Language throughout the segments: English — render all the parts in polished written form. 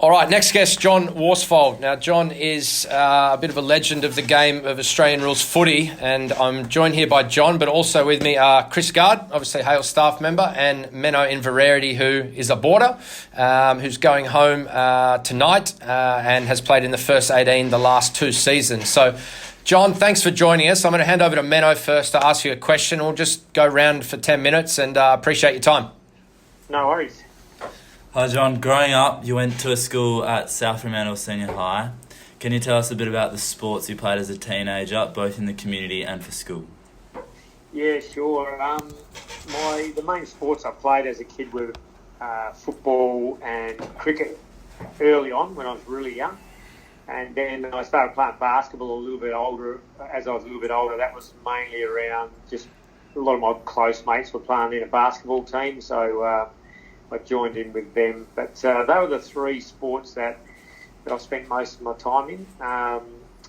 All right, next guest, John Worsfold. Now, John is a bit of a legend of the game of Australian rules footy, and I'm joined here by John, but also with me are Chris Gard, obviously Hale staff member, and Menno Inverarity, who is a boarder, who's going home tonight and has played in the first 18 the last 2 seasons. So, John, thanks for joining us. I'm going to hand over to Menno first to ask you a question. We'll just go round for 10 minutes and appreciate your time. No worries. Hi John, growing up you went to a school at South Fremantle Senior High. Can you tell us a bit about the sports you played as a teenager, both in the community and for school? Yeah, sure. The main sports I played as a kid were football and cricket early on when I was really young. And then I started playing basketball a little bit older. As I was a little bit older, that was mainly around just a lot of my close mates were playing in a basketball team, so I joined in with them. But they were the 3 sports that I spent most of my time in,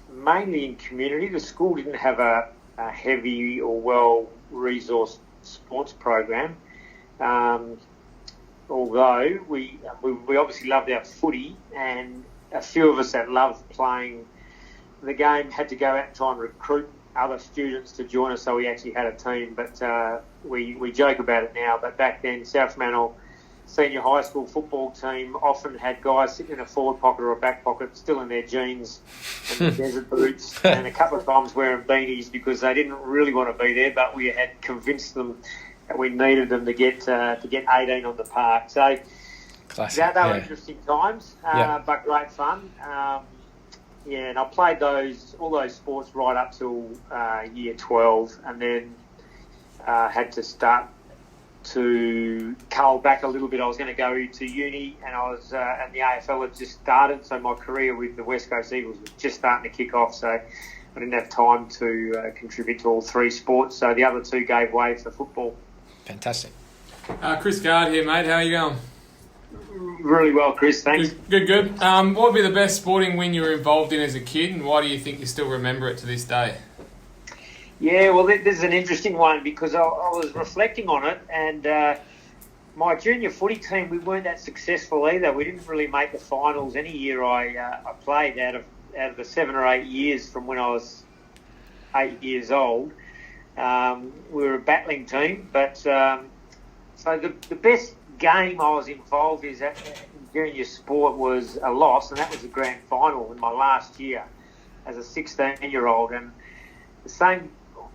mainly in community. The school didn't have a heavy or well-resourced sports program, although we obviously loved our footy, and a few of us that loved playing the game had to go out and try and recruit other students to join us, so we actually had a team. But we joke about it now, but back then South Fremantle Senior High School football team often had guys sitting in a forward pocket or a back pocket, still in their jeans and their desert boots, and a couple of times wearing beanies because they didn't really want to be there, but we had convinced them that we needed them to get 18 on the park. So Classic. They were interesting times, but great fun. And I played all those sports right up till year 12, and then had to start to cull back a little bit. I was going to go to uni, and and the AFL had just started, so my career with the West Coast Eagles was just starting to kick off, so I didn't have time to contribute to all 3 sports, so the other 2 gave way for football. Fantastic. Chris Gard here, mate. How are you going? Really well, Chris, thanks. Good. What would be the best sporting win you were involved in as a kid, and why do you think you still remember it to this day? Yeah, well, this is an interesting one because I was reflecting on it, and my junior footy team, we weren't that successful either. We didn't really make the finals any year I played out of the 7 or 8 years from when I was 8 years old. We were a battling team, but so the best game I was involved in junior sport was a loss, and that was the grand final in my last year as a 16-year-old, and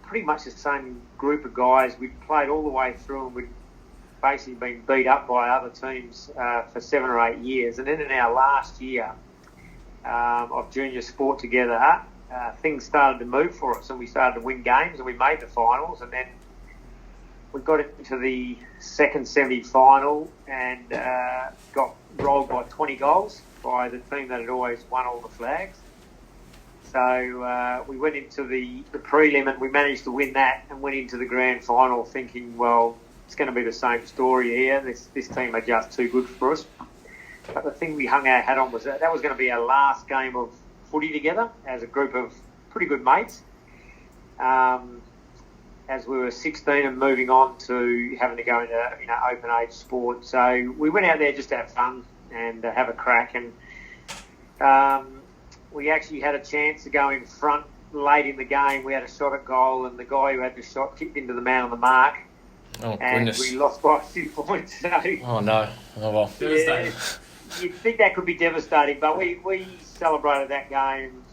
pretty much the same group of guys. We'd played all the way through, and we'd basically been beat up by other teams for 7 or 8 years. And then in our last year of junior sport together, things started to move for us, and we started to win games, and we made the finals. And then we got into the second semi-final and got rolled by 20 goals by the team that had always won all the flags. So we went into the prelim, and we managed to win that and went into the grand final thinking, well, it's going to be the same story here. This team are just too good for us. But the thing we hung our hat on was that was going to be our last game of footy together as a group of pretty good mates. As we were 16 and moving on to having to go into open age sport. So we went out there just to have fun and have a crack, and we actually had a chance to go in front late in the game. We had a shot at goal, and the guy who had the shot kicked into the man on the mark. Oh, and goodness. We lost by a few points. So, oh, no. Oh, well. Devastating. You'd think that could be devastating, but we celebrated that game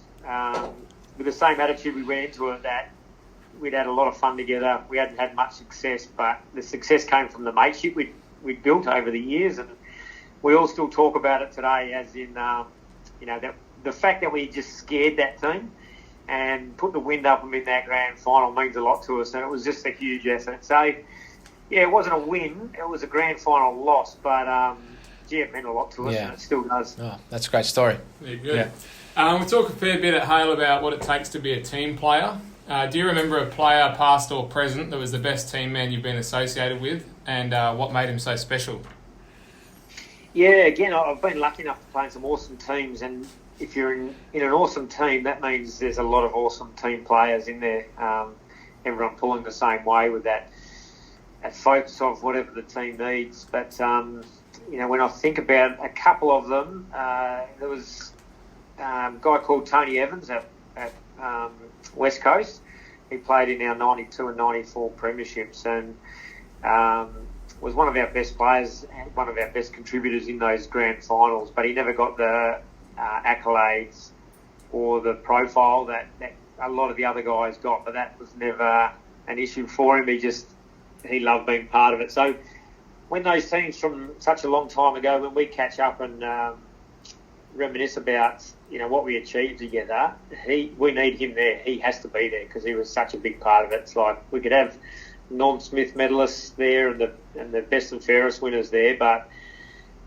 with the same attitude we went into it, that we'd had a lot of fun together. We hadn't had much success, but the success came from the mateship we'd built over the years, and we all still talk about it today, as in, that the fact that we just scared that team and put the wind up them in that grand final means a lot to us, and it was just a huge effort. So, yeah, it wasn't a win, it was a grand final loss, but it meant a lot to us, and it still does. Oh, that's a great story. Yeah, good. We talk a fair bit at Hale about what it takes to be a team player. Do you remember a player, past or present, that was the best team man you've been associated with, and what made him so special? Yeah, again, I've been lucky enough to play in some awesome teams, and if you're in an awesome team, that means there's a lot of awesome team players in there. Everyone pulling the same way with that focus of whatever the team needs. But when I think about a couple of them, there was a guy called Tony Evans at West Coast. He played in our 92 and 94 premierships and was one of our best players and one of our best contributors in those grand finals, but he never got the accolades or the profile that a lot of the other guys got, but that was never an issue for him. He loved being part of it. So when those teams from such a long time ago, when we catch up and reminisce about what we achieved together, we need him there. He has to be there because he was such a big part of it. It's like we could have Norm Smith medalists there and the best and fairest winners there, but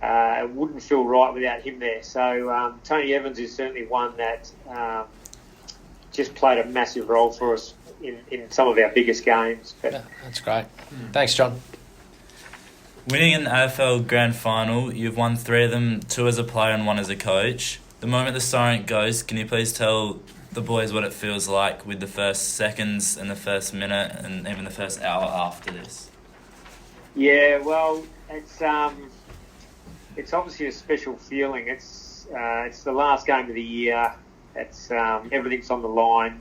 it wouldn't feel right without him there. So Tony Evans is certainly one that just played a massive role for us in some of our biggest games. But, yeah, that's great. Thanks, John. Winning an AFL Grand Final, you've won 3 of them, 2 as a player and 1 as a coach. The moment the siren goes, can you please tell the boys what it feels like with the first seconds and the first minute and even the first hour after this? Yeah, well, it's obviously a special feeling. It's the last game of the year. It's everything's on the line.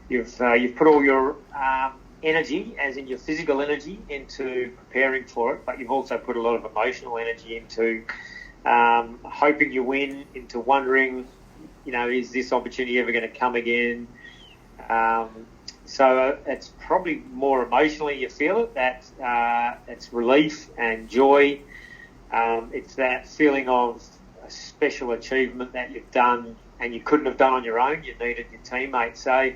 You've put all your energy, as in your physical energy, into preparing for it, but you've also put a lot of emotional energy into hoping you win, into wondering, is this opportunity ever going to come again? So it's probably more emotionally you feel it, that it's relief and joy. It's that feeling of a special achievement that you've done and you couldn't have done on your own. You needed your teammates. So,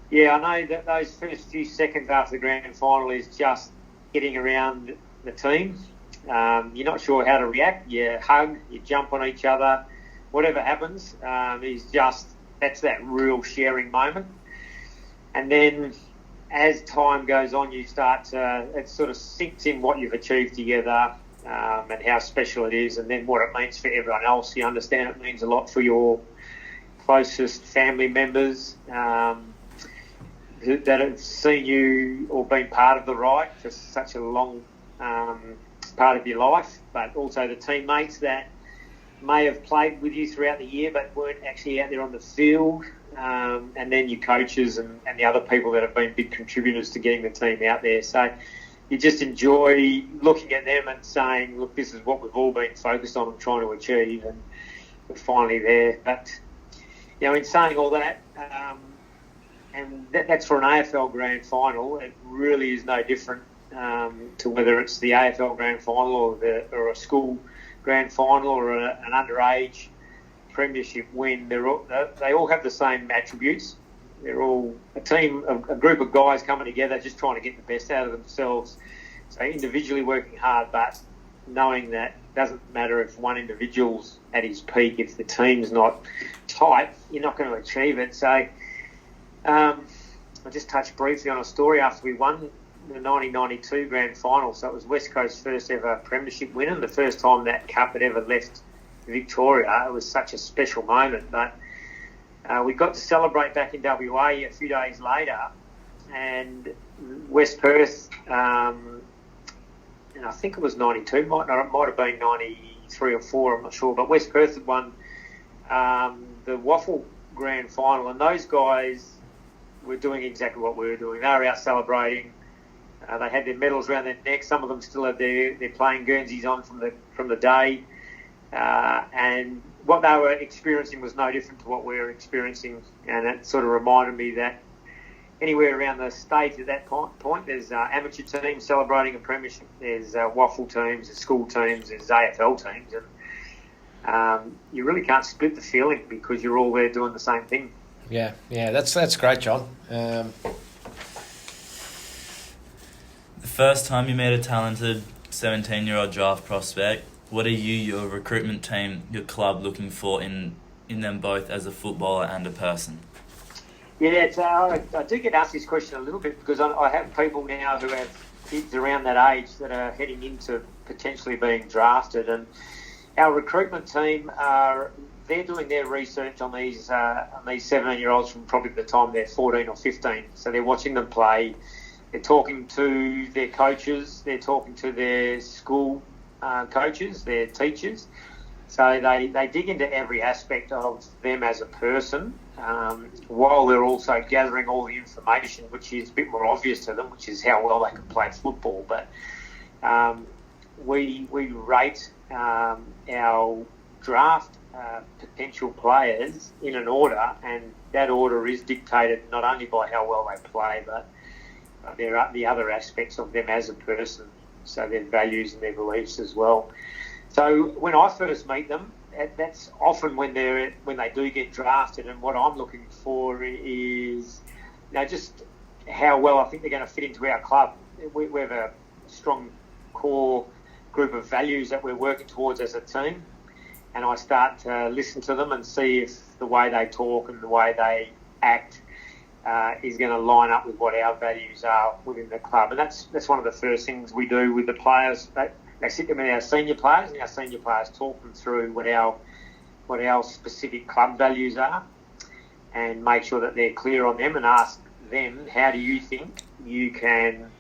yeah, I know that those first few seconds after the grand final is just getting around the team. You're not sure how to react. You hug, you jump on each other. Whatever happens, that's that real sharing moment. And then as time goes on, it sort of sinks in what you've achieved together and how special it is, and then what it means for everyone else. You understand it means a lot for your closest family members that have seen you or been part of the ride for such a long part of your life, but also the teammates that may have played with you throughout the year but weren't actually out there on the field, and then your coaches and the other people that have been big contributors to getting the team out there. So you just enjoy looking at them and saying, look, this is what we've all been focused on and trying to achieve, and we're finally there. But, in saying all that, and that's for an AFL Grand Final, it really is no different to whether it's the AFL Grand Final or a school Grand Final or an underage Premiership win. They all have the same attributes. They're all a team, a group of guys coming together, just trying to get the best out of themselves. So individually working hard, but knowing that it doesn't matter if one individual's at his peak. If the team's not tight, you're not going to achieve it. So I just touched briefly on a story after we won the 1992 Grand Final. So it was West Coast's first ever Premiership win and the first time that cup had ever left Victoria. It was such a special moment. But we got to celebrate back in WA a few days later, and West Perth, and I think it was 92, might have been 93 or 4, I'm not sure, but West Perth had won the Waffle Grand Final, and those guys were doing exactly what we were doing. They were out celebrating. They had their medals around their neck. Some of them still had their playing Guernseys on from the day, and what they were experiencing was no different to what we were experiencing, and it sort of reminded me that anywhere around the state at that point, there's amateur teams celebrating a premiership, there's waffle teams, there's school teams, there's AFL teams, and you really can't split the feeling because you're all there doing the same thing. Yeah, that's great, John. The first time you met a talented 17-year-old draft prospect, what are you, your recruitment team, your club looking for in them both as a footballer and a person? Yeah, I do get asked this question a little bit because I have people now who have kids around that age that are heading into potentially being drafted, and our recruitment team they're doing their research on these 17-year-olds from probably the time they're 14 or 15. So they're watching them play, they're talking to their coaches, they're talking to their school coaches, they're teachers. So they dig into every aspect of them as a person, while they're also gathering all the information, which is a bit more obvious to them, which is how well they can play football. But we rate our draft potential players in an order, and that order is dictated not only by how well they play, but there are the other aspects of them as a person, so their values and their beliefs as well. So when I first meet them, that's often when they do get drafted, and what I'm looking for is just how well I think they're going to fit into our club. We have a strong core group of values that we're working towards as a team, and I start to listen to them and see if the way they talk and the way they act is going to line up with what our values are within the club. And that's one of the first things we do with the players. They sit them with our senior players, and our senior players talk them through what our specific club values are, and make sure that they're clear on them, and ask them, how do you think you can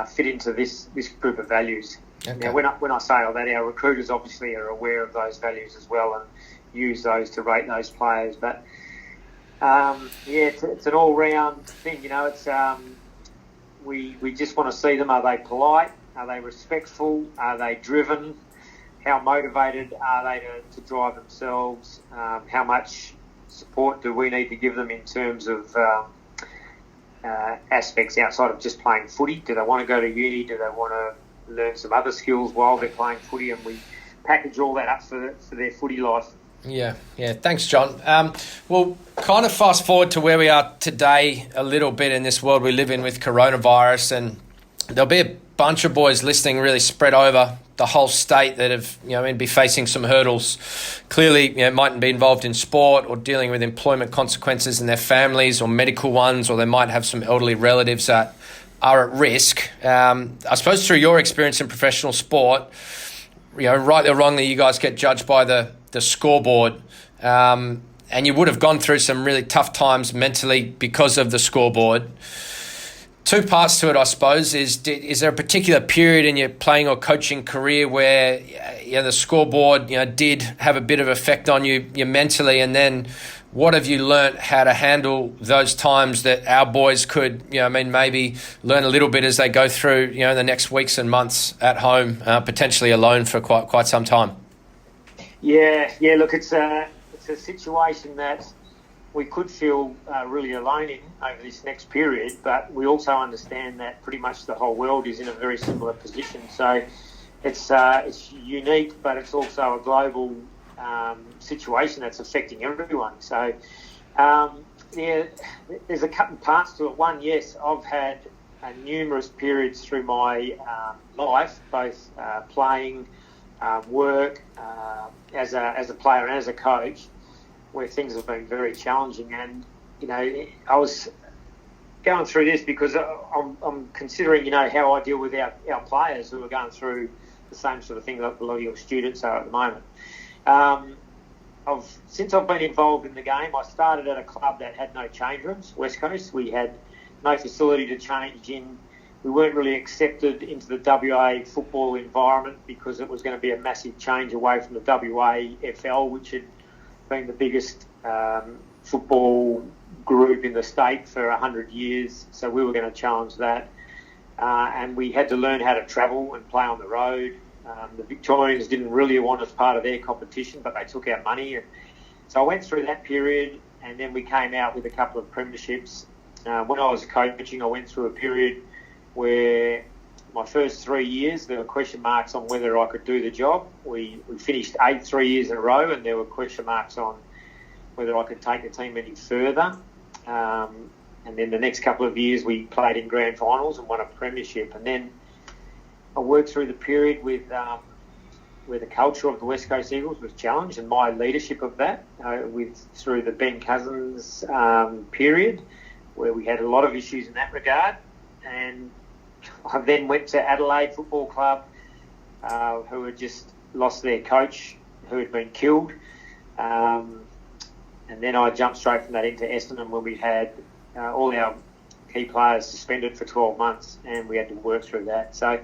fit into this group of values? Okay. Now, when I say all that, our recruiters obviously are aware of those values as well and use those to rate those players. But it's an all-round thing. It's we just want to see them. Are they polite? Are they respectful? Are they driven? How motivated are they to drive themselves? How much support do we need to give them in terms of aspects outside of just playing footy? Do they want to go to uni? Do they want to learn some other skills while they're playing footy? And we package all that up for their footy life. Yeah. Thanks, John. We'll kind of fast forward to where we are today a little bit in this world we live in with coronavirus, and there'll be a bunch of boys listening really spread over the whole state that have, be facing some hurdles. Clearly, mightn't be involved in sport or dealing with employment consequences in their families or medical ones, or they might have some elderly relatives that are at risk. I suppose through your experience in professional sport, right or wrongly, you guys get judged by the scoreboard, and you would have gone through some really tough times mentally because of the scoreboard. Two parts to it, I suppose. Is there a particular period in your playing or coaching career where the scoreboard did have a bit of effect on you mentally, and then what have you learnt how to handle those times that our boys could maybe learn a little bit as they go through the next weeks and months at home, potentially alone for quite some time? Yeah. Look, it's a situation that we could feel really alone in over this next period, but we also understand that pretty much the whole world is in a very similar position. So it's unique, but it's also a global situation that's affecting everyone. So there's a couple of parts to it. One, yes, I've had numerous periods through my life, both playing, work, as a player and as a coach, where things have been very challenging. And I was going through this because I'm considering how I deal with our players who are going through the same sort of thing that a lot of your students are at the moment. Since I've been involved in the game, I started at a club that had no change rooms, West Coast. We had no facility to change in. We weren't really accepted into the WA football environment because it was going to be a massive change away from the WAFL, which had been the biggest football group in the state for 100 years. So we were going to challenge that. And we had to learn how to travel and play on the road. The Victorians didn't really want us part of their competition, but they took our money. And so I went through that period, and then we came out with a couple of premierships. When I was coaching, I went through a period where my first 3 years, there were question marks on whether I could do the job. We finished 8 3 years in a row, and there were question marks on whether I could take the team any further. And then the next couple of years, we played in grand finals and won a premiership. And then I worked through the period with where the culture of the West Coast Eagles was challenged, and my leadership of that, through the Ben Cousins period, where we had a lot of issues in that regard. And I then went to Adelaide Football Club, who had just lost their coach, who had been killed. And then I jumped straight from that into Essendon, where we had all our key players suspended for 12 months, and we had to work through that. So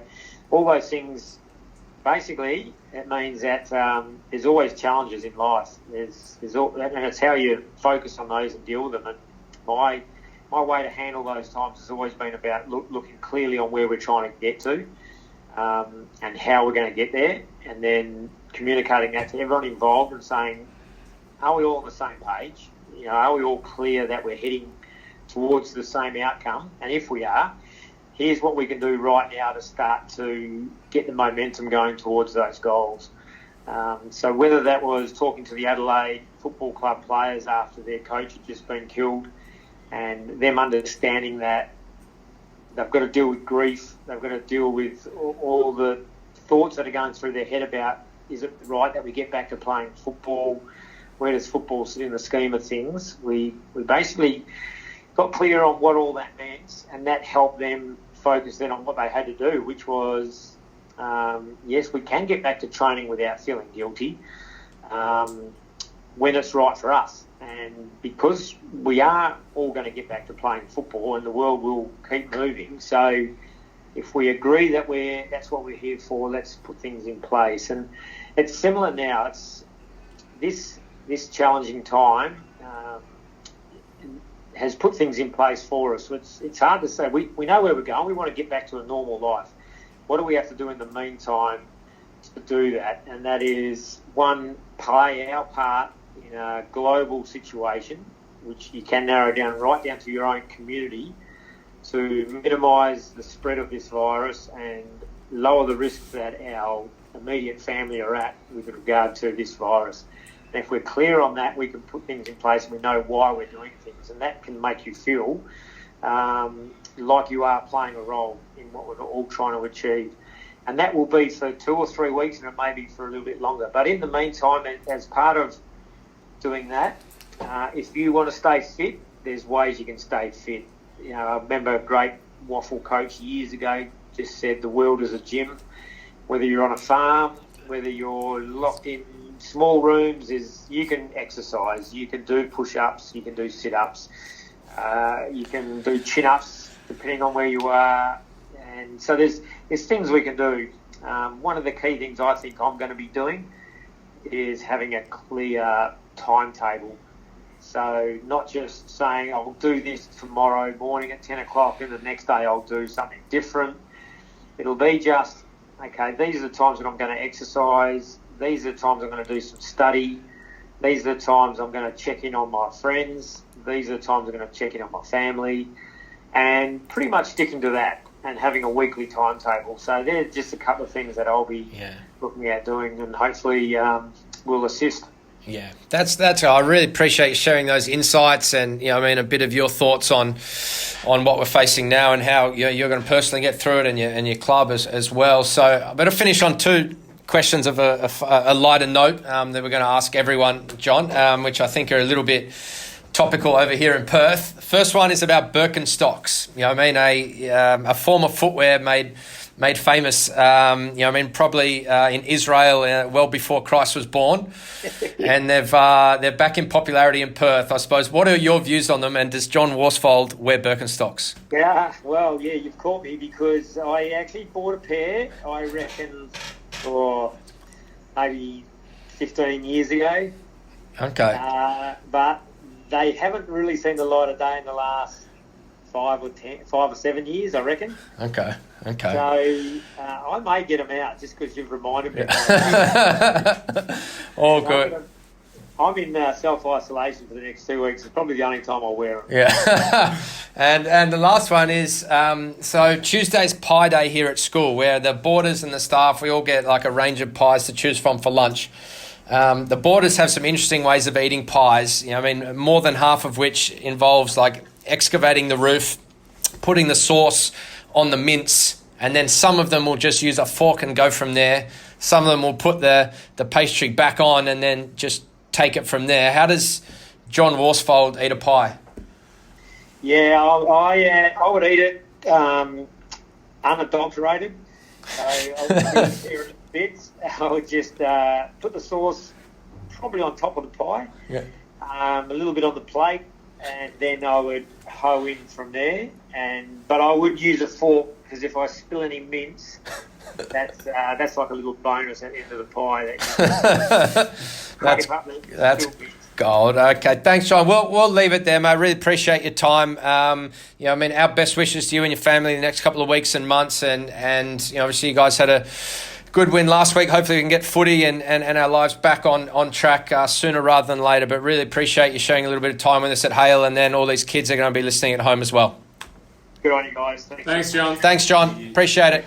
all those things basically, it means that there's always challenges in life. And it's how you focus on those and deal with them. And my way to handle those times has always been about looking clearly on where we're trying to get to, and how we're going to get there, and then communicating that to everyone involved and saying, are we all on the same page? Are we all clear that we're heading towards the same outcome? And if we are, here's what we can do right now to start to get the momentum going towards those goals. So whether that was talking to the Adelaide Football Club players after their coach had just been killed, and them understanding that they've got to deal with grief, they've got to deal with all the thoughts that are going through their head about, is it right that we get back to playing football? Where does football sit in the scheme of things? We basically got clear on what all that meant, and that helped them focus then on what they had to do, which was, yes, we can get back to training without feeling guilty when it's right for us. And because we are all going to get back to playing football and the world will keep moving, so if we agree that that's what we're here for, let's put things in place. And it's similar now. It's this challenging time has put things in place for us. It's hard to say. We know where we're going. We want to get back to a normal life. What do we have to do in the meantime to do that? And that is, one, play our part in a global situation, which you can narrow down right down to your own community, to minimise the spread of this virus and lower the risk that our immediate family are at with regard to this virus. And if we're clear on that, we can put things in place and we know why we're doing things. And that can make you feel like you are playing a role in what we're all trying to achieve. And that will be for 2 or 3 weeks, and it may be for a little bit longer. But in the meantime, as part of doing that, if you want to stay fit, there's ways you can stay fit. I remember a great waffle coach years ago just said the world is a gym. Whether you're on a farm, whether you're locked in small rooms, you can exercise, you can do push-ups, you can do sit-ups, you can do chin-ups depending on where you are. And so there's things we can do. One of the key things I think I'm going to be doing is having a clear timetable. So not just saying I'll do this tomorrow morning at 10 o'clock and the next day I'll do something different. It'll be just, okay, these are the times that I'm going to exercise. These are the times I'm going to do some study. These are the times I'm going to check in on my friends. These are the times I'm going to check in on my family. And pretty much sticking to that and having a weekly timetable. So they're just a couple of things that I'll be looking at doing, and hopefully will assist. Yeah, that's. I really appreciate you sharing those insights and a bit of your thoughts on what we're facing now and how you're going to personally get through it and your club as well. So I better finish on 2 questions of a lighter note that we're going to ask everyone, John, which I think are a little bit topical over here in Perth. First one is about Birkenstocks. A form of footwear made famous, probably in Israel well before Christ was born. And they're back in popularity in Perth, I suppose. What are your views on them, and does John Worsfold wear Birkenstocks? Yeah, well, you've caught me because I actually bought a pair, I reckon, for maybe 15 years ago. Okay. But they haven't really seen the light of day in the last 5 or 7 years, I reckon. Okay. So I may get them out just because you've reminded me. All good. I'm in self-isolation for the next 2 weeks. It's probably the only time I'll wear them. Yeah. and the last one is, so Tuesday's pie day here at school, where the boarders and the staff, we all get like a range of pies to choose from for lunch. The boarders have some interesting ways of eating pies, more than half of which involves like excavating the roof, putting the sauce on the mince, and then some of them will just use a fork and go from there. Some of them will put the pastry back on and then just take it from there. How does John Worsfold eat a pie? Yeah, I would eat it unadulterated. So I would tear it in bits. I would just put the sauce probably on top of the pie, a little bit on the plate, and then I would hoe in from there. But I would use a fork, because if I spill any mince, that's like a little bonus at the end of the pie. That's gold. Okay, thanks, John. We'll leave it there, mate. I really appreciate your time. Our best wishes to you and your family in the next couple of weeks and months. And obviously you guys had a good win last week. Hopefully we can get footy and our lives back on track sooner rather than later. But really appreciate you sharing a little bit of time with us at Hale, and then all these kids are going to be listening at home as well. Good on you guys. Thanks, John. Thanks, John. Appreciate it.